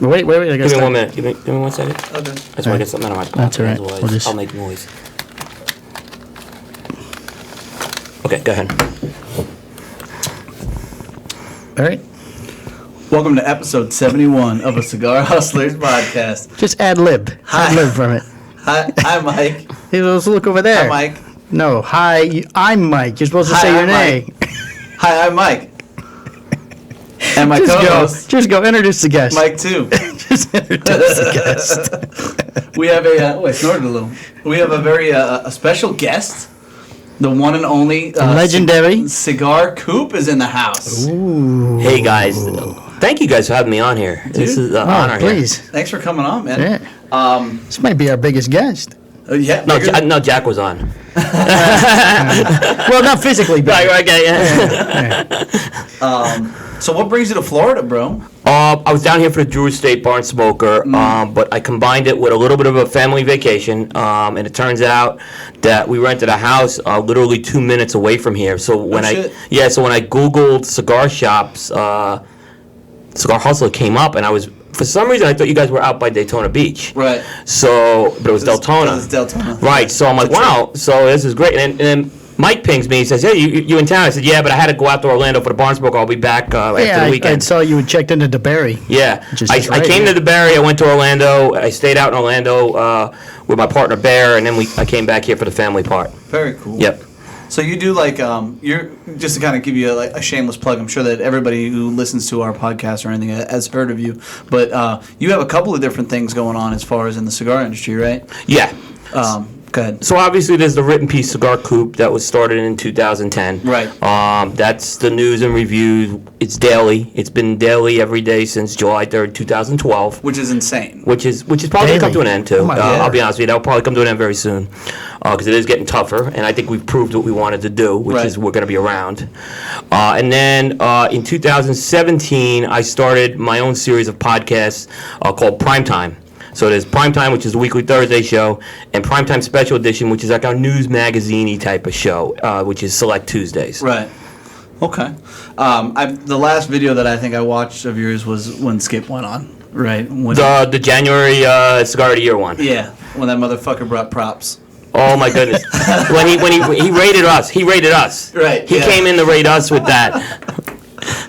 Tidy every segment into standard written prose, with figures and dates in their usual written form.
Wait. I guess Give me 1 minute. Give me 1 second. Okay. I just want to get something out of my pocket. That's all right. Otherwise, I'll make noise. Okay, go ahead. All right. Welcome to episode 71 of a Cigar Hustlers Podcast. Just ad-lib. Hi. Ad-lib from it. Hi, Mike. Hey, let's look over there. Hi, Mike. No, hi, I'm Mike. You're supposed to say your name. Hi, I'm Mike. And my co-host. Just go. Introduce the guest. Mike Too. Just introduce the guest. We have I snorted a little. We have a very a special guest. The one and only legendary Cigar Coop is in the house. Ooh. Hey, guys. Thank you guys for having me on here. This is an honor. Please. Thanks for coming on, man. Yeah. This might be our biggest guest. Yeah. No, Jack was on. Well, not physically, but Right, yeah. So what brings you to Florida, bro? I was down here for the Drew Estate Barn Smoker, but I combined it with a little bit of a family vacation, and it turns out that we rented a house literally 2 minutes away from here. So when I Googled cigar shops, Cigar Hustler came up, and for some reason I thought you guys were out by Daytona Beach. Right. So, but it was Deltona. It's Deltona. Right. So I'm like, wow. So this is great. And then Mike pings me. He says, "Hey, you in town?" I said, "Yeah, but I had to go out to Orlando for the barn smoke. I'll be back after the weekend." I saw you had checked into DeBerry. Yeah, I came to DeBerry. I went to Orlando. I stayed out in Orlando with my partner Bear, and then I came back here for the family part. Very cool. Yep. So you do you're just to kind of give you a shameless plug. I'm sure that everybody who listens to our podcast or anything has heard of you, but you have a couple of different things going on as far as in the cigar industry, right? Yeah. Go ahead. So obviously there's the written piece Cigar Coop that was started in 2010. Right. That's the news and reviews. It's daily. It's been daily every day since July 3rd, 2012. Which is insane. Which is probably going to come to an end too. Oh my God. I'll be honest with you, that'll probably come to an end very soon because it is getting tougher, and I think we've proved what we wanted to do, which is we're going to be around. And then in 2017, I started my own series of podcasts called Primetime. So there's Primetime, which is the weekly Thursday show, and Primetime Special Edition, which is like our news magazine-y type of show, which is Select Tuesdays. Right. Okay. The last video that I think I watched of yours was when Skip went on, right? The January Cigar of the Year one. Yeah, when that motherfucker brought props. Oh my goodness! when he rated us. Right. He came in to rate us with that.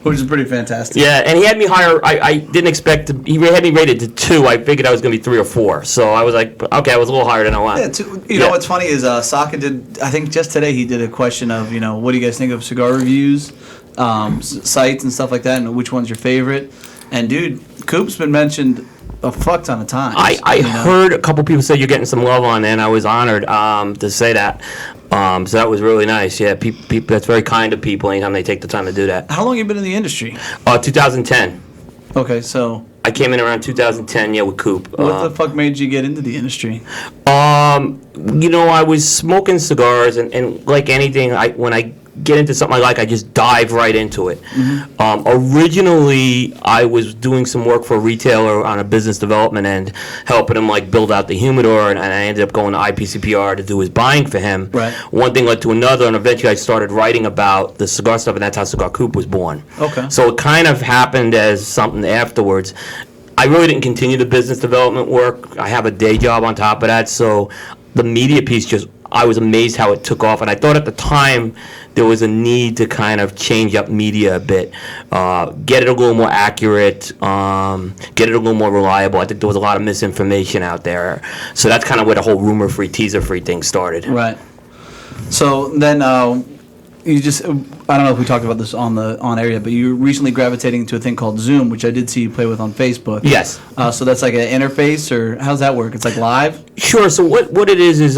Which is pretty fantastic. Yeah, and he had me higher. I didn't expect to. He had me rated to 2. I figured I was going to be 3 or 4. So I was like, okay, I was a little higher than I wanted. Yeah, you know what's funny is Saka did. I think just today he did a question of what do you guys think of cigar reviews, sites and stuff like that, and which one's your favorite? And dude, Coop's been mentioned a fuck ton of times. I heard a couple people say you're getting some love on there, and I was honored to say that. So that was really nice. Yeah, people, that's very kind of people anytime they take the time to do that. How long have you been in the industry? 2010. Okay, so I came in around 2010, with Coop. What the fuck made you get into the industry? I was smoking cigars, and like anything, when I get into something I like, I just dive right into it. Mm-hmm. Originally, I was doing some work for a retailer on a business development end, helping him build out the humidor, and I ended up going to IPCPR to do his buying for him. Right. One thing led to another, and eventually I started writing about the cigar stuff, and that's how Cigar Coop was born. Okay. So it kind of happened as something afterwards. I really didn't continue the business development work. I have a day job on top of that, so the media piece I was amazed how it took off, and I thought at the time there was a need to kind of change up media a bit, get it a little more accurate, get it a little more reliable. I think there was a lot of misinformation out there, so that's kind of where the whole rumor-free, teaser-free thing started. Right. So then you just, I don't know if we talked about this on air yet, but you're recently gravitating to a thing called Zoom, which I did see you play with on Facebook. Yes. So that's like an interface, or how's that work? It's like live? Sure. So what it is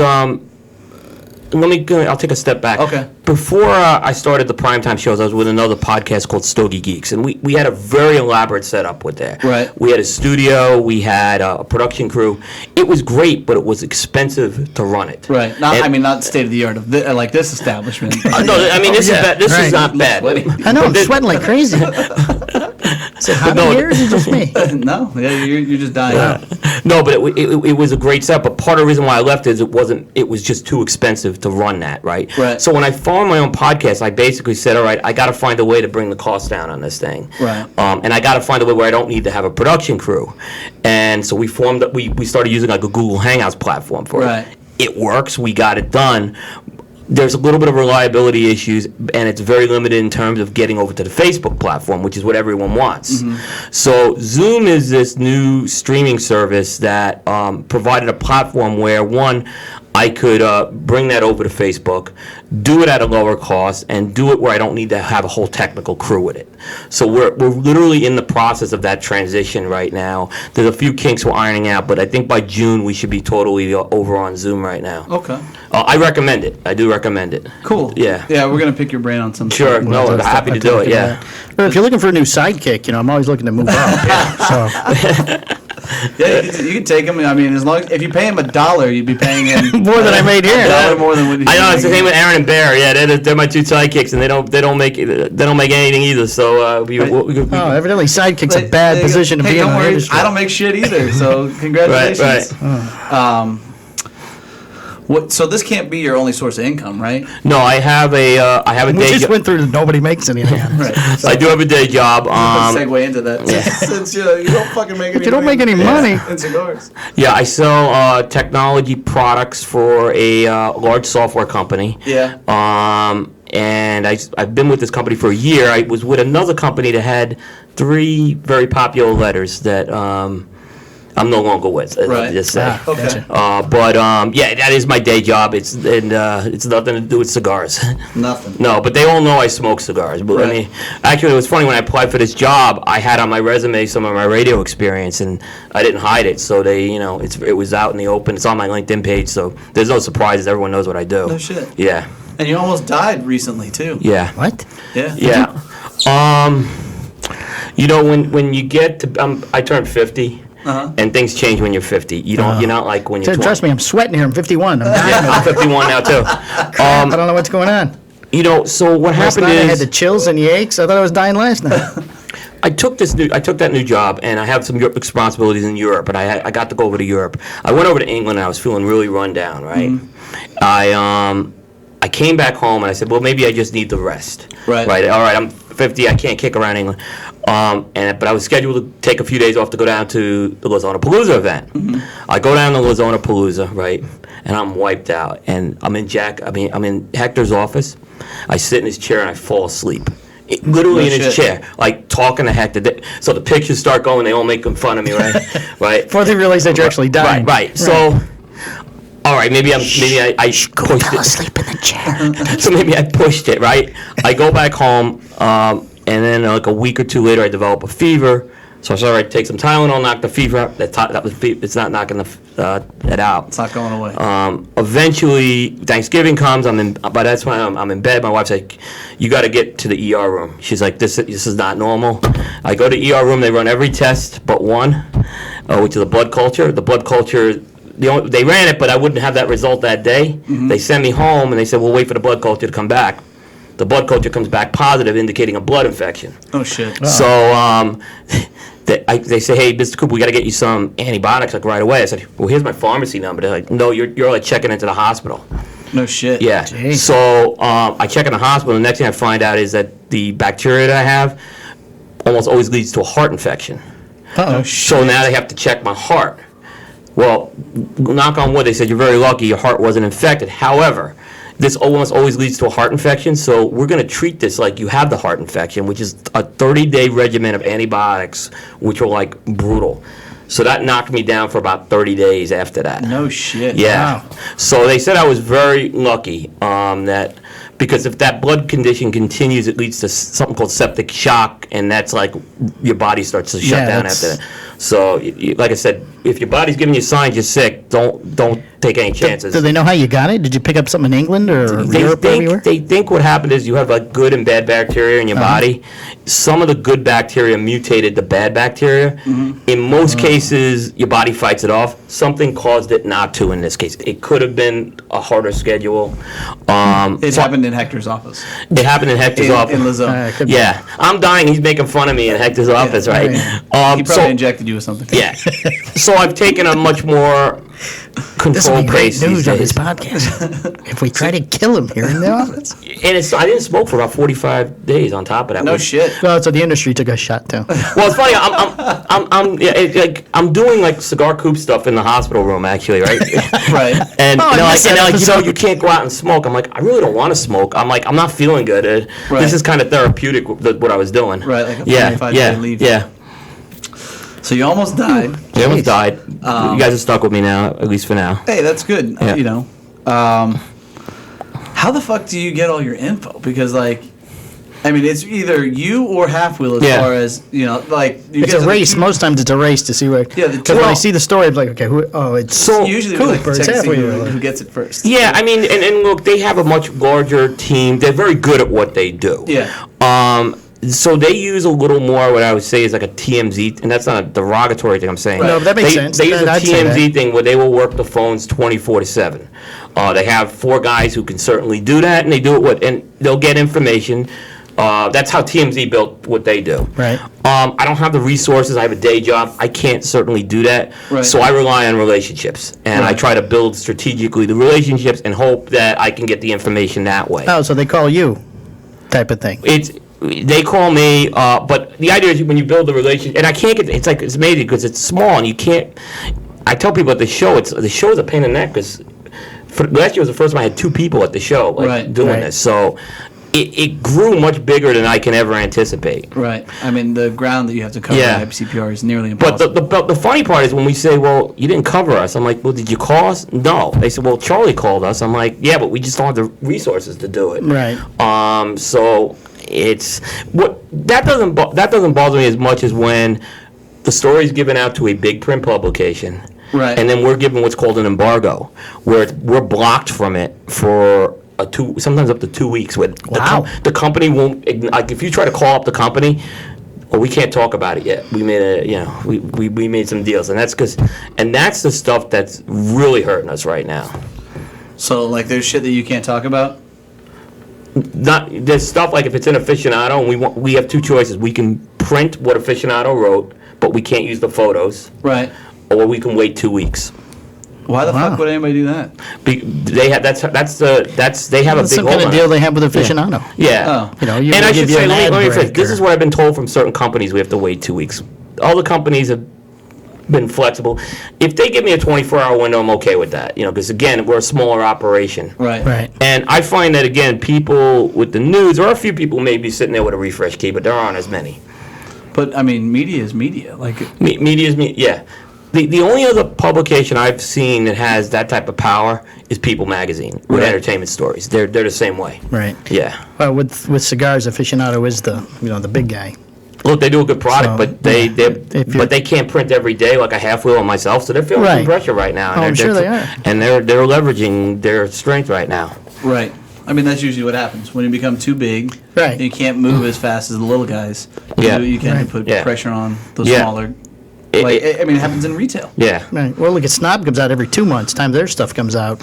I'll take a step back. Okay. Before I started the Primetime shows, I was with another podcast called Stogie Geeks, and we had a very elaborate setup with that. Right. We had a studio, we had a production crew. It was great, but it was expensive to run it. Right. Not state of the art of like this establishment. No, I mean this is not bad. I know, I'm sweating like crazy. How many years? Is just me? No, yeah, you're just dying out. No, but it was a great set. But part of the reason why I left is it was just too expensive to run that, right? Right. So when I formed my own podcast, I basically said, all right, I got to find a way to bring the cost down on this thing. Right. And I got to find a way where I don't need to have a production crew. And so we started using like a Google Hangouts platform for Right. it. It works. We got it done. There's a little bit of reliability issues, and it's very limited in terms of getting over to the Facebook platform, which is what everyone wants. So Zoom is this new streaming service that provided a platform where, one, I could bring that over to Facebook, do it at a lower cost, and do it where I don't need to have a whole technical crew with it. So we're literally in the process of that transition right now. There's a few kinks we're ironing out, but I think by June we should be totally over on Zoom right now. Okay. I recommend it. I do recommend it. Cool. Yeah. Yeah, we're gonna pick your brain on some. Sure. stuff. No, I'm happy to do it. Yeah. Or if you're looking for a new sidekick, I'm always looking to move up. So Yeah, you can take him. I mean, as long if you pay him $1, you'd be paying him more than I made here. $1 more than what he's I know it's the making. same with Aaron and Bear. Yeah, they're my two sidekicks, and they don't make anything either. So we Oh, evidently sidekick's a bad position to hey, be in don't the worry, industry. I don't make shit either. So congratulations. Right. So this can't be your only source of income, right? No, I have a We day just job. went through the nobody makes anything. Right. So I do have a day job. let's segue into that. Since you don't fucking make any you don't make any money. in cigars. Yeah, I sell technology products for a large software company. Yeah. And I've been with this company for a year. I was with another company that had 3 very popular letters that I'm no longer with. Right. Just say. Okay. But yeah, that is my day job. It's nothing to do with cigars. Nothing. No, but they all know I smoke cigars. But I Right. mean, actually, it was funny when I applied for this job. I had on my resume some of my radio experience, and I didn't hide it. So they, it was out in the open. It's on my LinkedIn page, so there's no surprises. Everyone knows what I do. No shit. Yeah. And you almost died recently too. Yeah. What? Yeah. Yeah. When you get to, I turned 50. And things change when you're 50. You're not like when you're 20. Trust me, I'm sweating here. I'm 51. I'm dying. Yeah, I'm 51 now too. I don't know what's going on. So what Last happened night I had is the chills and the aches. I thought I was dying last night. I took that new job, and I have some responsibilities in Europe, and I got to go over to Europe. I went over to England, and I was feeling really run down, right? I came back home, and I said, well, maybe I just need the rest. Right. Right. All right, I'm 50. I can't kick around England. But I was scheduled to take a few days off to go down to the Lozona-Palooza event. I go down to Lozona-Palooza, right, and I'm wiped out. And I'm in Hector's office. I sit in his chair, and I fall asleep. Literally No in his shit. chair, like talking to Hector. So the pictures start going, they all making fun of me, right? Right. Before they realize that you're actually dying. Right. So, all right, maybe I pushed it. asleep in the chair. So maybe I pushed it, right? I go back home, and then like a week or two later, I develop a fever. So I said, all right, take some Tylenol, knock the fever out. It's not knocking it out. It's not going away. Eventually, Thanksgiving comes. By that's when I'm in bed. My wife's like, "You got to get to the ER room." She's like, "This is not normal." I go to ER room. They run every test but one, which is a blood culture. The blood culture, they ran it, but I wouldn't have that result that day. They send me home, and they said, "We'll wait for the blood culture to come back." The blood culture comes back positive, indicating a blood infection. Oh shit. So they say, "Hey, Mr. Coop, we got to get you some antibiotics like right away." I said, "Well, here's my pharmacy number." They're like, "No, you're like checking into the hospital." No shit. Yeah. Jeez. So I check in the hospital. The next thing I find out is that the bacteria that I have almost always leads to a heart infection. Uh-oh. So now they have to check my heart. Well, knock on wood, they said you're very lucky your heart wasn't infected. However, this almost always leads to a heart infection, so we're going to treat this like you have the heart infection, which is a 30-day regimen of antibiotics, which are like brutal. So that knocked me down for about 30 days after that. No shit. Yeah. Wow. So they said I was very lucky that because if that blood condition continues, it leads to something called septic shock, and that's like your body starts to shut Yeah, down that's- after that. So, like I said, if your body's giving you signs you're sick, don't take any chances. Do they know how you got it? Did you pick up something in England or Europe or everywhere? They think what happened is you have like good and bad bacteria in your body. Some of the good bacteria mutated the bad bacteria. In most cases, your body fights it off. Something caused it not to in this case. It could have been a harder schedule. It happened in Hector's office. It happened in Hector's office. In Lizzo. Could be. Yeah, I'm dying. He's making fun of me in Hector's office, right? He probably injected you with something. Yeah. So I've taken a much more This will controlled be great pace news these on this days. podcast. If we try to kill him here in the office. And I didn't smoke for about 45 days on top of that. No shit. Well, so the industry took a shot too. Well, it's funny. I'm doing like Cigar Coop stuff in the hospital room, actually, right? Right. And Oh, I they're like, missed that episode. you can't go out and smoke. I'm like, I really don't want to smoke. I'm like, I'm not feeling good. Right. This is kind of therapeutic, what I was doing. Right, like a yeah, 45-day leave. Yeah. So you almost died. They almost died. You guys are stuck with me now, at least for now. Hey, that's good. Yeah. You know, how the fuck do you get all your info? Because like, I mean, it's either you or Half Wheel as far as like. You It's guys a are race. the two- Most times it's a race to see where. Yeah, the Because when I two- see the story, I'm like, okay, it's So Usually, Coop we like or to it's check to see Half Wheel. who gets it first. Yeah, I mean, and look, they have a much larger team. They're very good at what they do. Yeah. So they use a little more what I would say is like a TMZ, and that's not a derogatory thing I'm saying. No, but that makes sense. They use a I'd say TMZ that. thing where they will work the phones 24/7. They have 4 guys who can certainly do that, and they do it and they'll get information. That's how TMZ built what they do. Right. I don't have the resources. I have a day job. I can't certainly do that. Right. So I rely on relationships, and I Right. try to build strategically the relationships and hope that I can get the information that way. Oh, so they call you, type of thing. They call me, but the idea is when you build a relationship, and I can't get. It's amazing because it's small and you can't. I tell people at the show, the show is a pain in the neck because last year was the first time I had 2 people at the show doing Right. this. So it grew much bigger than I can ever anticipate. Right. I mean, the ground that you have to cover Yeah. in IPCPR is nearly But impossible. the funny part is when we say, well, you didn't cover us. I'm like, well, did you call us? No. They said, well, Charlie called us. I'm like, yeah, but we just don't have the resources to do it. Right. So it's that doesn't bother me as much as when the story is given out to a big print publication. Right. And then we're given what's called an embargo, where we're blocked from it for sometimes up to 2 weeks. Where Wow. the company won't, like, if you try to call up the company, well, we can't talk about it yet. We made we made some deals, and that's the stuff that's really hurting us right now. So like, there's shit that you can't talk about. There's stuff like if it's an aficionado, and we have 2 choices. We can print what aficionado wrote, but we can't use the photos, Right. or we can wait 2 weeks. Why the Wow. fuck would anybody do that? They have they have That's a big some hold kind of on deal it. they have with aficionado. Yeah. Oh. You know, you And I give should you say, an let me ad rephrase. break This or- is what I've been told from certain companies. We have to wait 2 weeks. All the companies have been flexible. If they give me a 24-hour window, I'm okay with that. Because again, we're a smaller operation. Right. Right. And I find that again, people with the news, there are a few people maybe sitting there with a refresh key, but there aren't as many. But I mean, media is media. Like, Media's yeah. The only other publication I've seen that has that type of power is People Magazine with Right. entertainment stories. They're the same way. Right. Yeah. Well, with cigars, aficionado is the big guy. Look, they do a good product, So, but they If you're- they can't print every day like a Half Wheel and myself, so they're feeling some Right. pressure right now. Oh, I'm sure they are. And they're leveraging their strength right now. right. I mean, that's usually what happens when you become too big. Right. And you can't move as fast as the little guys. Yeah. You can Right. put Yeah. pressure on those Yeah. smaller. It- Like, it- I mean, it happens in retail. Yeah. Right. Well, look, Snob comes out every 2 months. Time their stuff comes out.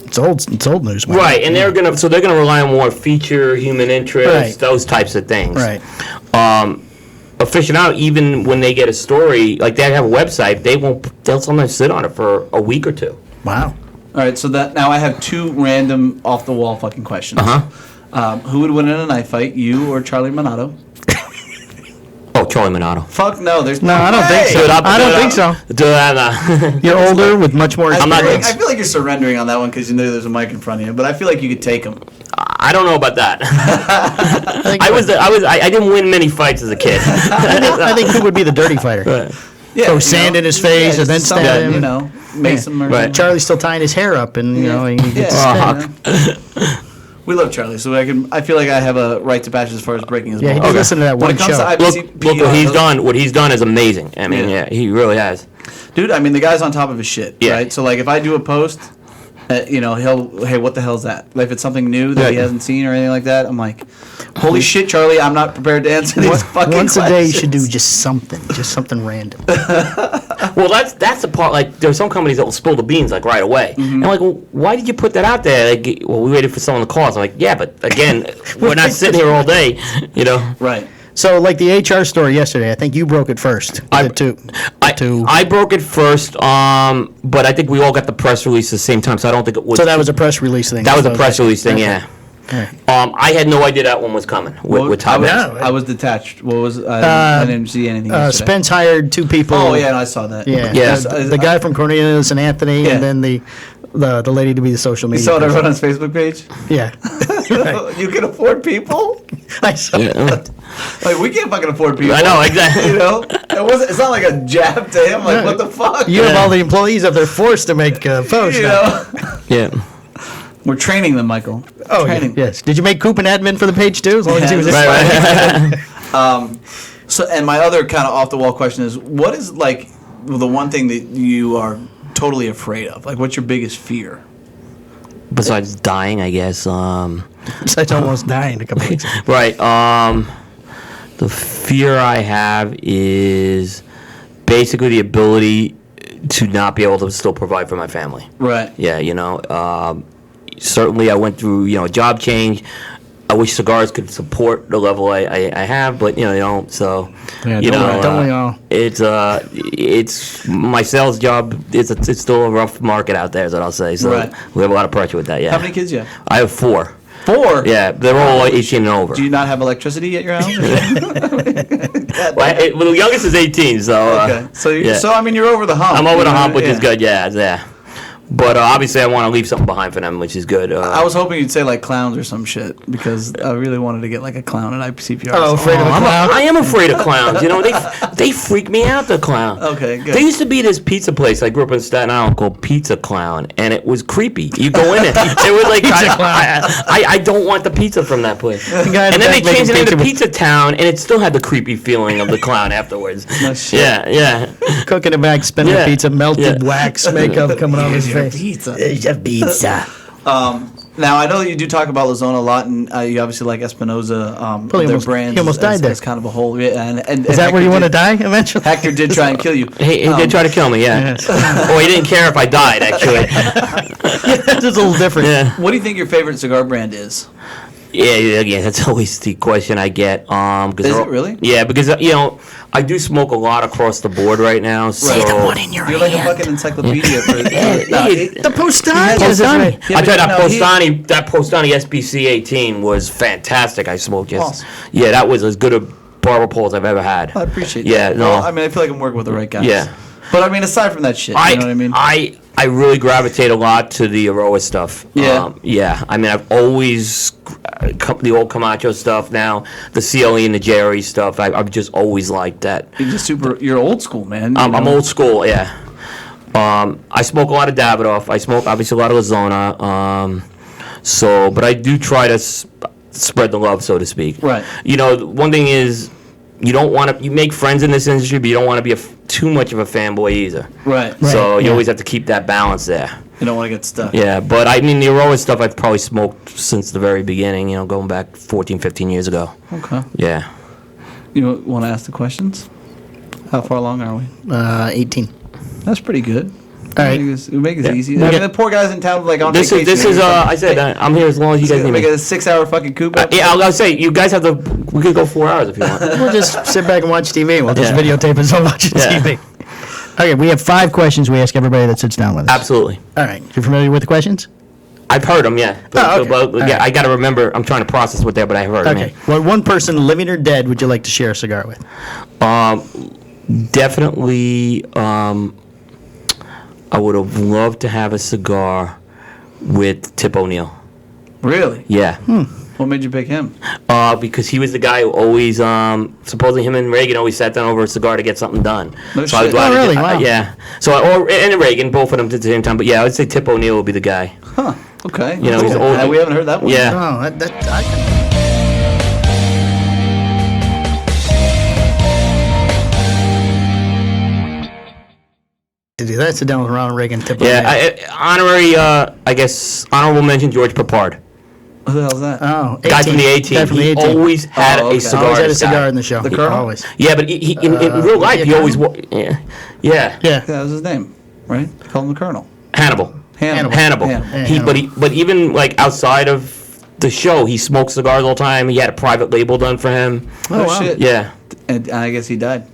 It's old news. man. Right, and they're gonna rely on more feature, human interest, Right. those types of things. Right. Aficionado, even when they get a story, like they have a website, they'll sometimes sit on it for a week or 2. Wow. All right, so now I have 2 random off the wall fucking questions. Who would win in a knife fight, you or Charlie Minato? Oh, Charlie Minato. Fuck no, there's No, I don't think way. so. I don't think so. You're older with much more I'm not- experience. I feel like you're surrendering on that one because you know there's a mic in front of you, but I feel like you could take him. I don't know about that. think I didn't win many fights as a kid. I think who would be the dirty fighter? Yeah, Throw sand in his face and then something, stab him. You know, mace him or Right. something. Charlie's still tying his hair up, and he gets Yeah. We love Charlie, so I feel like I have a right to patch as far as breaking his Yeah, he balls. did listen to that When one it comes show. to Look IPC, what he's done is amazing. I mean, Yeah. yeah, he really has. dude. I mean, the guy's on top of his shit, Yeah. right? So like, if I do a post, hey, what the hell's that? Like, if it's something new that he Yeah. hasn't seen or anything like that, I'm like, holy shit, Charlie, I'm not prepared to answer these fucking Once a day, you should do questions. just something random. Well, that's the part. Like, there are some companies that will spill the beans like right away. Mm-hmm. And I'm like, well, why did you put that out there? Like, well, we waited for someone to call us. I'm like, yeah, but again, we're not sitting here all day, Right. So, like the HR story yesterday, I think you broke it first. I broke it first, but I think we all got the press release at the same time, so I don't think it was. So that was a press release thing. That was a press release thing, yeah. Right. I had no idea that one was coming. With Tom. I was detached. What was I didn't see anything yesterday. Spence hired 2 people. Oh yeah, no, I saw that. Yeah. Yeah. The guy from Cornelius and Anthony, Yeah. and then the lady to be the social You media. saw it person. on his Facebook page. Yeah. Right. You can afford people. I saw it. Like we can't fucking afford people. I know, exactly. You know, it's not like a jab to him. Like what the fuck? You have all the employees up there forced to make posts. You now. know? Yeah. We're training them, Michael. Oh, training. yes. Did you make Coop an admin for the page too? As long as he was Right. So, and my other kind of off the wall question is, what is like the one thing that you are totally afraid of? Like, what's your biggest fear? Besides dying, I guess. Besides almost dying a couple weeks ago. Right. The fear I have is basically the ability to not be able to still provide for my family. Right. Yeah, certainly I went through, a job change. I wish Cigars could support the level I have, but they don't. So, Yeah, don't we all? It's my sales job. It's still a rough market out there, is what I'll say. So Right. we have a lot of pressure with that. Yeah. How many kids do you have? I have 4. 4? Yeah, they're all 18 and over. Do you not have electricity at your house? Well, the youngest is 18, so. Okay. So, yeah. so I mean, you're over the hump. I'm over you the know? hump, which Yeah. is good. Yeah. But obviously, I want to leave something behind for them, which is good. I was hoping you'd say like clowns or some shit because I really wanted to get like a clown at IPCPR. Oh, afraid of a clown? I am afraid of clowns. They freak me out. The clown. Okay, good. There used to be this pizza place I grew up in Staten Island called Pizza Clown, and it was creepy. You go in it was like I don't want the pizza from that place. guy in And the then they back changed it making into pizza Pizza Town, and it still had the creepy feeling of the clown afterwards. No shit. Yeah. Cooking it back, spinning Yeah. the pizza, melted Yeah. wax, makeup coming off his Your face. pizza. Here's your pizza. Now I know that you do talk about Lazona a lot, and you obviously like Espinosa. Well, he their almost- brands he almost died as, there. as kind of a whole. Yeah, and Is that where you want to die eventually? Hector did try and kill you. He did try to kill me, yeah. Yes. Oh, he didn't care if I died, actually. That's just a little different. Yeah. What do you think your favorite cigar brand is? Yeah, again, that's always the question I get. Is it really? Yeah, because I do smoke a lot across the board right now. So Say the one in your You're like a hand. fucking encyclopedia. For, The Postani. Postani. Yeah, I but tried that no, he- Postani. That Postani SBC 18 was fantastic. I smoked yes. Awesome. Yeah, that was as good a barber pole as I've ever had. I appreciate that. Yeah, no. Well, I mean, I feel like I'm working with the right guys. Yeah. But I mean, aside from that shit, you know what I mean? I really gravitate a lot to the Aroa stuff. Yeah. Yeah. I mean, I've always the old Camacho stuff. Now the CLE and the Jerry stuff. I've just always liked that. You're old school, man. I'm old school. Yeah. I smoke a lot of Davidoff. I smoke obviously a lot of Lazona. But I do try to spread the love, so to speak. Right. One thing is, you don't want to. You make friends in this industry, but you don't want to be too much of a fanboy either. Right. So you yeah. always have to keep that balance there. You don't want to get stuck. Yeah, but I mean, the Aroa stuff I've probably smoked since the very beginning, going back 14, 15 years ago. Okay. Yeah. You want to ask the questions? How far along are we? 18. That's pretty good. All right. We make it easy. We I mean, get- the poor guys in town, like on This vacation. is I said I'm here as long as you guys need Make me. it a 6-hour fucking Coop. Yeah, I was gonna say you guys have we could go 4 hours if you want. We'll just sit back and watch TV. We'll just Yeah. videotape us while watching Yeah. TV. Okay, we have 5 questions we ask everybody that sits down with us. Absolutely. All right. You familiar with the questions? I've heard them, yeah. Oh, okay. But, All yeah, right. I got to remember. I'm trying to process what they're, but I heard them. Okay. What one person, living or dead, would you like to share a cigar with? Definitely. I would have loved to have a cigar with Tip O'Neill. Really? Yeah. What made you pick him? Because he was the guy who always, supposedly him and Reagan always sat down over a cigar to get something done. No so I was shit. glad Oh, to really? get- Wow. yeah. And Reagan, both of them at the same time. But yeah, I would say Tip O'Neill would be the guy. Huh. Okay. You know, he's Cool. old- We haven't heard that one. Yeah. Oh, I to do that. Sit down with Ronald Reagan. Tip Yeah. Honorable mention George Papard. Who the hell's that? Oh, Guy from the 18. Guy from the He 18. always had okay. a cigar. Always had a this guy. cigar in the show. The Colonel? Always. Yeah, but he in real life, yeah, he always Colonel? Yeah. Yeah. That was his name, right? Call him the Colonel. Hannibal. Hannibal. Hannibal. Hannibal. Yeah, But even like outside of the show, he smoked cigars all the time. He had a private label done for him. Oh, wow. shit. Yeah. And I guess he died.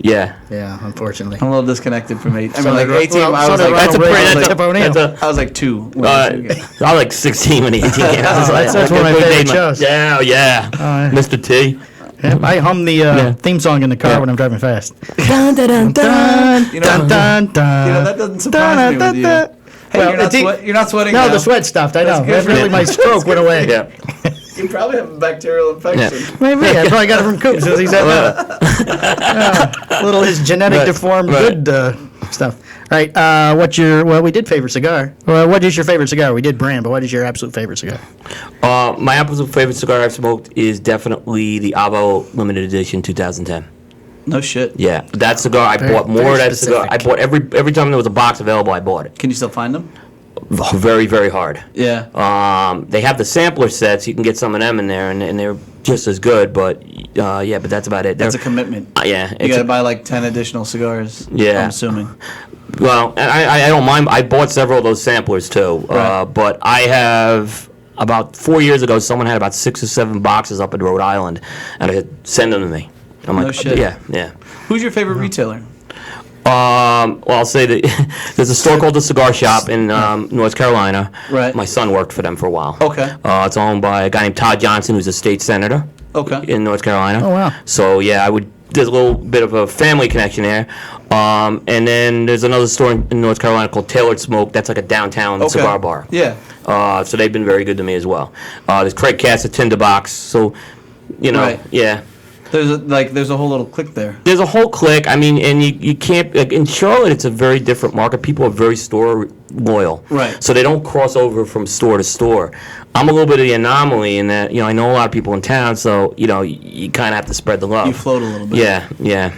Yeah. Yeah, unfortunately. I'm a little disconnected from 8. I So mean, like did Ro- 18, well, I so was did like, Ronald Reagan. I was Tip like, O'Neill. I was like 2. I was like 16 when 18 came out. that's one of my favorite shows. Yeah, yeah. yeah. Mr. T. Yeah, I hum the theme song in the car when I'm driving fast. Dun, dun, dun, dun, You know, dun, dun, dun, You know, that doesn't surprise me with you. dun. Hey, Well, you're not sweating No, now. the sweat stopped. I know. That's good That's for really you. my stroke went away. Yeah. You probably have a bacterial infection. Maybe. I probably got it from Coop since he's had a little his genetic Right, deformed right. good stuff. Right. Well, we did favorite cigar. Well, what is your favorite cigar? We did brand, but what is your absolute favorite cigar? My absolute favorite cigar I've smoked is definitely the Avo Limited Edition 2010. No shit. Yeah, that cigar I Very- bought more very of that cigar. I specific. bought every time there was a box available, I bought it. Can you still find them? Very, very hard. Yeah. They have the sampler sets. You can get some of them in there, and they're just as good. But yeah, but that's about it. That's a They're- commitment. yeah. You it's got to a- buy like 10 additional cigars. Yeah. I'm assuming. Well, I don't mind. I bought several of those samplers too. Right. But I have about 4 years ago, someone had about 6 or 7 boxes up in Rhode Island, and I said, send them to me. I'm No like, shit. yeah, yeah. Who's your favorite retailer? Well, I'll say that there's a store called the Cigar Shop in North Carolina. Right. My son worked for them for a while. Okay. It's owned by a guy named Todd Johnson, who's a state senator Okay. in North Carolina. Oh, wow. So yeah, there's a little bit of a family connection there. And then there's another store in North Carolina called Tailored Smoke. That's like a downtown Okay. cigar bar. Yeah. So they've been very good to me as well. There's Craig Cass at Tinderbox. So, Right. yeah. There's a whole little clique there. There's a whole clique. I mean, and you can't, like, in Charlotte, it's a very different market. People are very store loyal. Right. So they don't cross over from store to store. I'm a little bit of the anomaly in that, I know a lot of people in town, so, you kind of have to spread the love. You float a little bit. Yeah, yeah.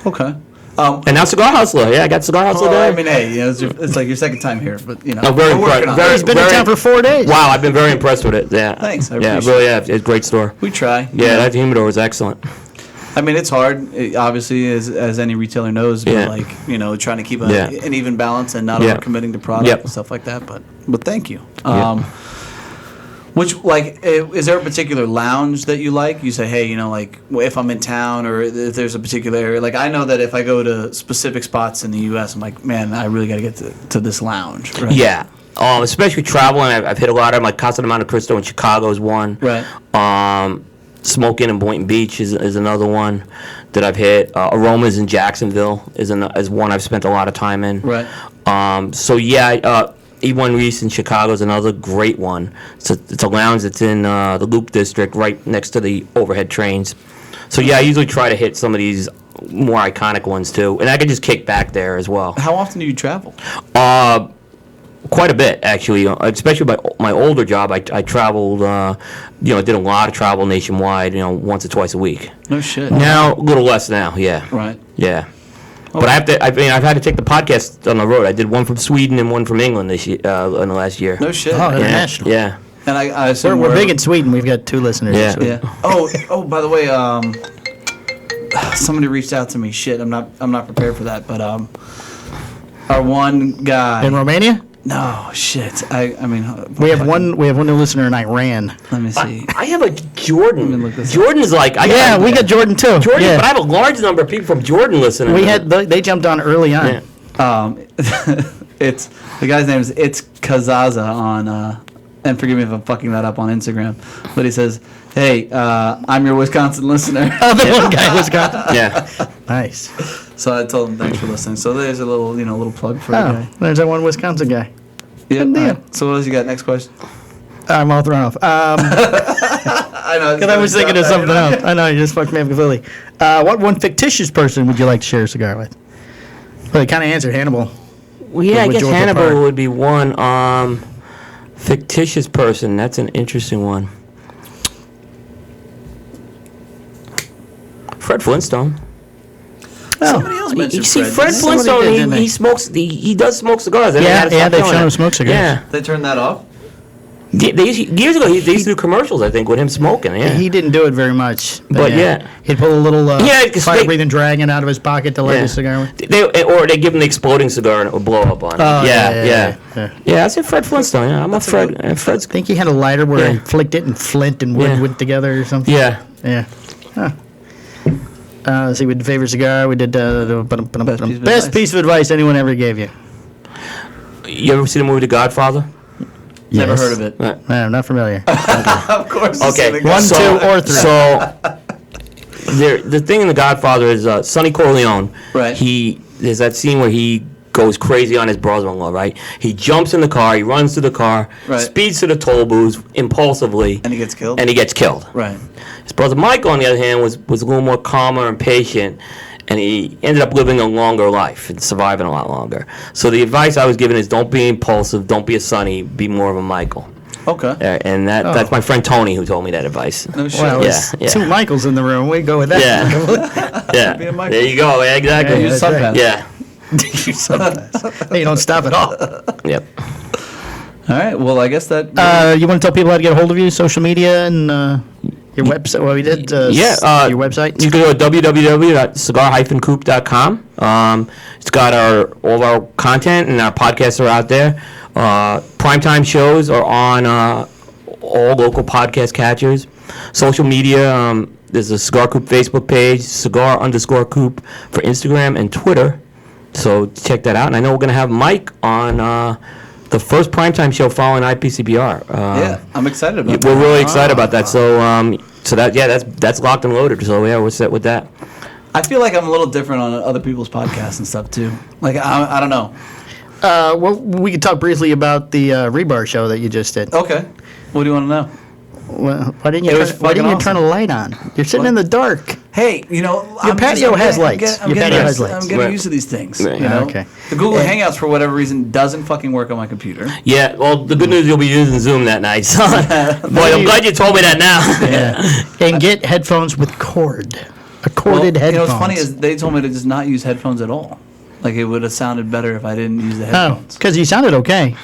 Okay. And now Cigar Hustler. Yeah, I got Cigar Hustler Well, there. I mean, hey, it's like your second time here, but Oh, very we're working on very- it. He's been in very- town for 4 days. Wow, I've been very impressed with it. Yeah. Thanks, I Yeah, appreciate really, yeah, it's a great store. We try. Yeah, that humidor is excellent. I mean, it's hard, obviously, as any retailer knows, but Yeah. trying to keep Yeah. an even balance and not Yeah. overcommitting to product Yep. and stuff like that. But thank you. Yeah. Is there a particular lounge that you like? You say, hey, if I'm in town or if there's a particular area. Like, I know that if I go to specific spots in the U.S., I'm like, man, I really got to get to this lounge. Right? Yeah. Especially traveling, I've hit a lot of them, like Casa de Monte Cristo in Chicago is one. Right. Smoking in Boynton Beach is another one that I've hit. Aromas in Jacksonville is one I've spent a lot of time in. Right. So yeah, E1 Reese in Chicago is another great one. It's a lounge that's in the Loop District, right next to the overhead trains. So yeah, I usually try to hit some of these more iconic ones too, and I can just kick back there as well. How often do you travel? Quite a bit, actually. Especially my older job, I traveled. I did a lot of travel nationwide. Once or twice a week. No shit. Now a little less now. Yeah. Right. Yeah. But I've had to take the podcast on the road. I did one from Sweden and one from England this year, in the last year. No shit. Oh, Yeah. international. Yeah. And I assume We're big in Sweden. We've got 2 listeners. Yeah. in Sweden. Yeah. Oh. By the way, somebody reached out to me. Shit, I'm not prepared for that. But our one guy. In Romania, No shit. I mean. we have one new listener in Iran. Let me see. I have a Jordan. Let me look this up. Jordan's like Yeah, we got Jordan too. Jordan, Yeah. but I have a large number of people from Jordan listening. We had they jumped on early on. Yeah. It's the guy's name is It's Kazaza on and forgive me if I'm fucking that up on Instagram, but he says, "Hey, I'm your Wisconsin listener." Oh, the one guy was got. Yeah. Nice. So I told him thanks for listening. So there's a little plug for the Oh, guy. there's that one Wisconsin guy. Yeah. good deal. all right. So what else you got? Next question. I'm all thrown off. I know. Because I was thinking of something else. I know, you just fucked me up completely. What one fictitious person would you like to share a cigar with? Well, you kind of answered Hannibal. Well, yeah, I With guess Georgia Hannibal Park. would be one. Fictitious person. That's an interesting one. Fred Flintstone. Somebody else You mentioned see, Fred. Fred didn't they? Somebody Flintstone, did, didn't they? he smokes. He does smoke cigars. Yeah, They had a yeah, stop they've doing shown it. him smoke cigars. Yeah. They turned that off. Years ago, they used to do commercials, I think, with him smoking. Yeah, He didn't do it very much. But yeah. He'd pull a little 'cause fire-breathing dragon out of his pocket to light his cigar with. They give him the exploding cigar and it would blow up on him. Oh, Yeah, I say Fred Flintstone. Yeah, I'm a Fred. Fred's. I think he had a lighter where he flicked it and flint and wood Yeah. went together or something. Yeah. Yeah. Huh. Let's see, with the favorite cigar, we did best piece of advice anyone ever gave you. You ever see the movie The Godfather? Never Yes. heard of it. Right. No, I'm not familiar. Of course. Okay, One, two, or three. So, the thing in The Godfather is Sonny Corleone. Right. There's that scene where he goes crazy on his brother-in-law. Right. He jumps in the car. He runs to the car. Right. Speeds to the toll booth impulsively. And he gets killed. And he gets killed. Right. His brother Michael, on the other hand, was a little more calmer and patient, and he ended up living a longer life and surviving a lot longer. So the advice I was given is don't be impulsive, don't be a Sonny, be more of a Michael. Okay. And that's my friend Tony who told me that advice. No shit. Well, Yeah, it's two Michaels in the room. We go with that. Yeah. Be a Yeah. Michael. There you go. Yeah, exactly. Yeah, that's son right. pass. Yeah. You don't stop at all. Yep. All right. Well, I guess that. You want to tell people how to get a hold of you, social media, and your website? Well, we did. Your website. You can go to www.cigar-coop.com. It's got all of our content, and our podcasts are out there. Primetime shows are on all local podcast catchers. Social media, there's a Cigar Coop Facebook page, cigar_coop for Instagram and Twitter. So check that out. And I know we're going to have Mike on the first primetime show following IPCPR. Yeah, I'm excited about We're that. really excited about that. So that's locked and loaded. So yeah, we're set with that. I feel like I'm a little different on other people's podcasts and stuff too. Like I don't know. Well, we could talk briefly about the Rebar show that you just did. Okay. What do you want to know? Well, why didn't you? It was Why didn't you fucking turn a light on? You're sitting in the dark. Hey, Your patio has lights. Your patio has lights. I'm getting Right. used to these things. Right. You know? Okay. The Google Hangouts, for whatever reason, doesn't fucking work on my computer. Yeah, well, the good news you'll be using Zoom that night. So, boy, I'm glad you told me that now. Yeah. And get headphones with cord. Corded You know headphones. what's funny is they told me to just not use headphones at all. Like it would have sounded better if I didn't use the Oh, headphones. because you sounded okay.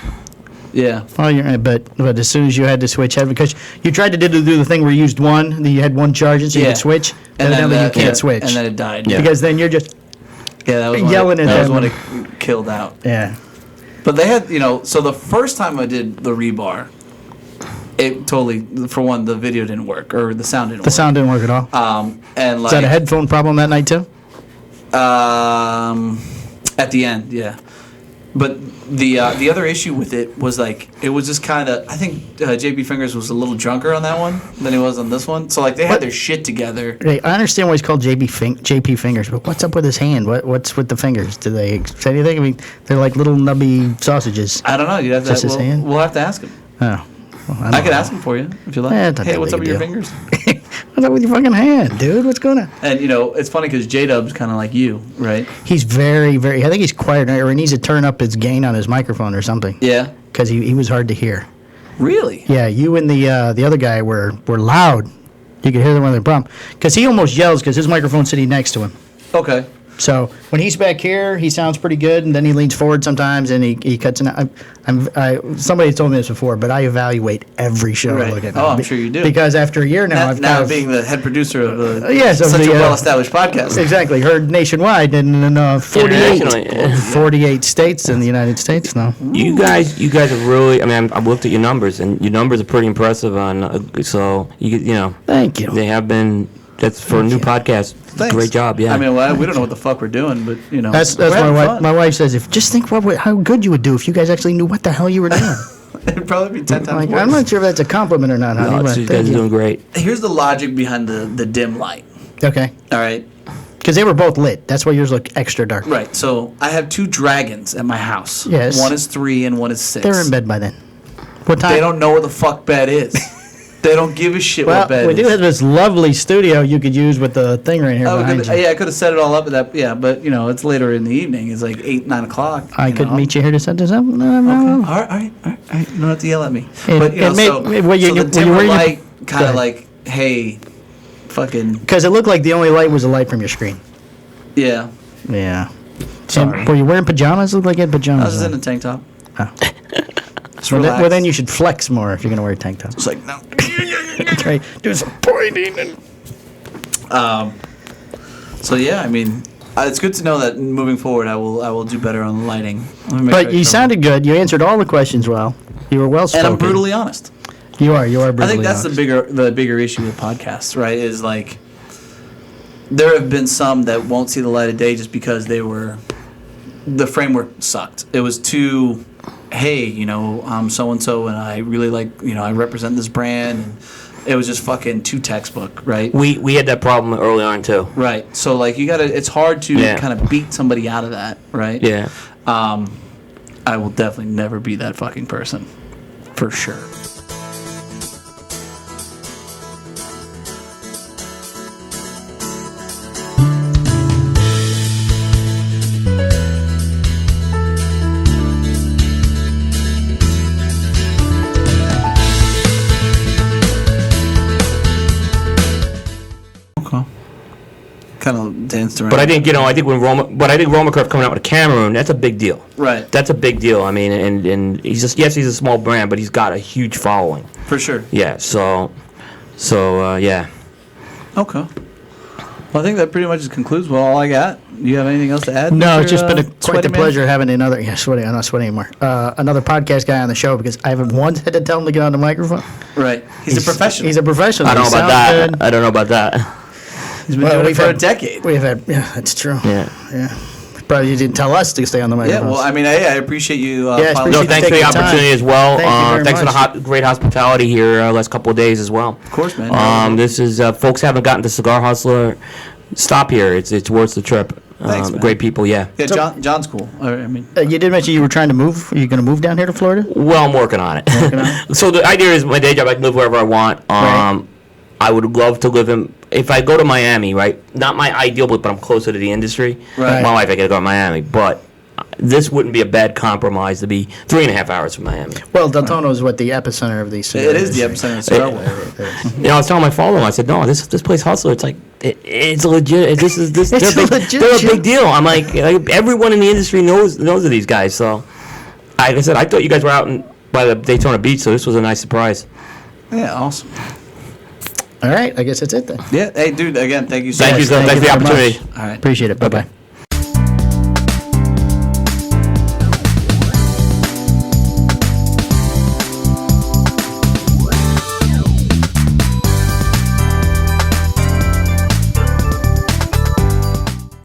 Yeah. Oh, but as soon as you had to switch head, because you tried to do the thing where you used one, then you had one charging, so you Yeah. could switch. And Evidently, you that- can't switch. And then it died. Yeah. Because then you're just Yeah, that was Yelling at that was them. when it killed out. yeah. But they had, so the first time I did the rebar, it totally, for one, the video didn't work, or the sound didn't The work. sound didn't work at all. And Is that a headphone problem that night too? At the end, yeah. But the other issue with it was like it was just kind of, I think JP Fingers was a little drunker on that one than he was on this one. So like they had their shit together. Hey, I understand why he's called JP Fingers, but what's up with his hand? What's with the fingers? Do they say anything? I mean, they're like little nubby sausages. I don't know. You have to. Just his hand? We'll have to ask him. Oh. Well, I could ask him for you if you like. Eh, it's not Hey, that what's big up with a your deal. fingers? What's up with your fucking hand, dude? What's going on? And it's funny because J-Dub's kind of like you, right? He's very, very. I think he's quiet, or he needs to turn up his gain on his microphone or something. Yeah. Because he was hard to hear. Really? Yeah, you and the other guy were loud. You could hear them when they're bumped. Because he almost yells because his microphone's sitting next to him. Okay. So when he's back here, he sounds pretty good, and then he leans forward sometimes, and he cuts in. Somebody told me this before, but I evaluate every show I Right. look at. Oh, I'm sure you do. Because after a year now, I've Now kind of, being the head producer of yes, of such the, a well-established podcast. exactly heard nationwide in 48, Internationally. 48 states in the United States now. You guys are really. I mean, I've looked at your numbers, and your numbers are pretty impressive. So Thank you. they have been. That's for a new podcast. Thanks. Great job. Yeah. I mean, we don't know what the fuck we're doing, but That's we're my having wife. fun. My wife says, just think how good you would do if you guys actually knew what the hell you were doing. It'd probably be 10 times Like, worse. I'm not sure if that's a compliment or not, honey. no, but you thank guys are doing great. Here's the logic behind the dim light. Okay. All right. Because they were both lit. That's why yours look extra dark. Right. So I have two dragons at my house. Yes. One is 3 and one is 6. They're in bed by then. What time? They don't know where the fuck bed is. They don't give a shit Well, what bed we is. do have this lovely studio you could use with the thing right here behind you. I could have set it all up with that. Yeah, but it's later in the evening. It's like 8, 9 o'clock. I could meet you here to set this up. Okay. All right. You don't have to yell at me. But well, the dimmer light kind of like, hey, fucking. Because it looked like the only light was a light from your screen. Yeah. Yeah. Sorry. And were you wearing pajamas? Looked like you had pajamas. I was just on. in a tank top. Just Well, relax. then you should flex more if you're going to wear a tank top. It's like, no. That's right. Do some pointing. So yeah, I mean, it's good to know that moving forward, I will do better on the lighting. Let me make But sure I you cover- sounded good. You answered all the questions well. You were well and spoken. I'm brutally honest. You are brutally I think that's honest. the bigger issue with podcasts, right? Is like there have been some that won't see the light of day just because the framework sucked. It was too, hey, I'm so and so, and I really like, I represent this brand, and it was just fucking too textbook, right? We had that problem early on too. Right. So like it's hard to Yeah. kind of beat somebody out of that, right? Yeah. I will definitely never be that fucking person, for sure. Kind of danced around. But I think I think Roma Curve coming out with a Cameroon, that's a big deal. Right. That's a big deal. I mean, and he's he's a small brand, but he's got a huge following. For sure. Yeah. So yeah. Okay. Well, I think that pretty much concludes all I got. You have anything else to add? No, Mr. it's just been quite Sweaty the Man? pleasure having another. Yeah, sweaty. I'm not sweating anymore. Another podcast guy on the show because I haven't once had to tell him to get on the microphone. Right. He's a professional. He's a professional. I don't know He about sounds that. good. I don't know about that. He's been Well, doing it we've for a had- decade. We've had. Yeah, that's true. Yeah. Yeah. Probably you didn't tell us to stay on the Yeah, microphone. well, I mean, I appreciate you. Yeah, finally- No, Appreciate thanks for the taking time. opportunity as well. Thank you very Thanks for much. the great hospitality here last couple of days as well. Of course, man. This is folks haven't gotten to Cigar Hustler. Stop here. It's worth the trip. Thanks, man. Great people. Yeah. Yeah, John's cool. I mean, You did mention you were trying to move. Are you going to move down here to Florida? Well, I'm working on it. So the idea is my day job. I can live wherever I want. Right. I would love to live in. If I go to Miami, right? Not my ideal, but I'm closer to the industry. Right. My wife, I gotta go to Miami, but this wouldn't be a bad compromise to be 3.5 hours from Miami. Well, Deltona is what the epicenter of these. it is the epicenter of cigar world. I was telling my father-in-law, I said, "No, this place Hustler. It's like it's legit. This. It's They're a legit They're a shit. big deal." I'm like everyone in the industry knows of these guys. So, like I said, I thought you guys were out by the Daytona Beach, so this was a nice surprise. Yeah, awesome. All right, I guess that's it then. Yeah, hey, dude, again, thank you so Thank much. you, so Thank thanks for the you very opportunity. much. All right. Appreciate it. Bye bye.